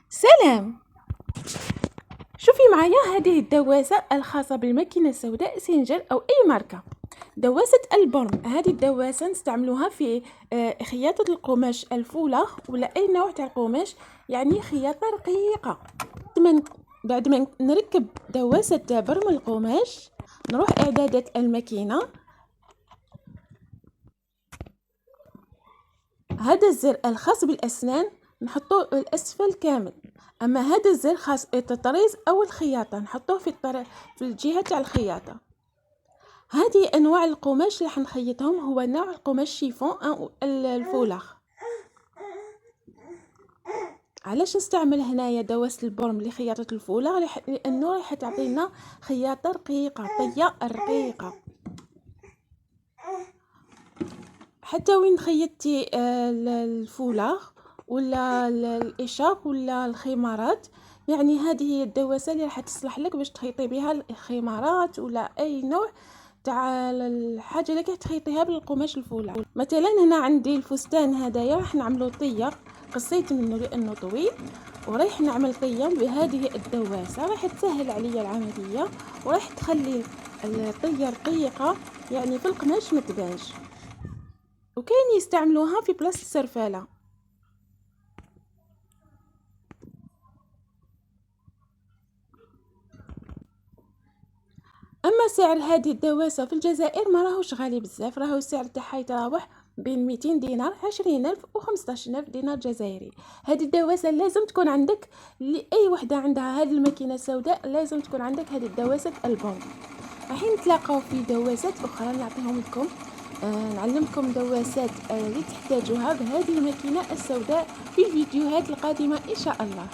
سلام. شوفي معايا هذه الدواسة الخاصة بالماكينة السوداء سينجر أو أي ماركة. دواسة البرم، هذه الدواسة نستعملوها في خياطة القماش الفولة ولا أي نوع تاع القماش، يعني خياطة رقيقة. بعد ما نركب دواسة برم القماش نروح إعدادات الماكينة. هذا الزر الخاص بالأسنان نحطوه الأسفل كامل، أما هذا الزر خاص بالتطريز أو الخياطة نحطوه في الجهة تاع الخياطة. هذه أنواع القماش اللي حنخيطهم، هو نوع القماش شيفون أو الفولاغ. علاش نستعمل هنايا دواسة البرم لخياطة الفولاغ؟ لأنه راح تعطينا خياطة رقيقة، طية رقيقة. حتى وين خيطتي الفولاغ ولا الاشارب ولا الخمارات، يعني هذه هي الدواسه اللي راح تصلح لك باش تخيطي بها الخمارات ولا اي نوع تاع الحاجه اللي تخيطيها بالقماش الفولاغ. مثلا هنا عندي الفستان هدايا راح نعملو طيه، قصيت منه لانه طويل ورايح نعمل طيه بهذه الدواسه، راح تسهل عليا العمليه وراح تخلي الطيه رقيقه، يعني في القماش ما تبانش. وكاين يستعملوها في بلاصة السرفالة. اما سعر هذه الدواسة في الجزائر ما راهوش غالي بزاف، راهو السعر تاعها يتراوح بين 200 دينار، 20,000 و 15,000 دينار جزائري. هذه الدواسة لازم تكون عندك، لأي وحدة عندها هذه الماكينة السوداء لازم تكون عندك هذه الدواسة البوم. راح نتلاقاو في دواسات أخرى نعطيهم لكم، نعلمكم دواسات اللي تحتاجوها بهذه الماكينة السوداء في الفيديوهات القادمة إن شاء الله.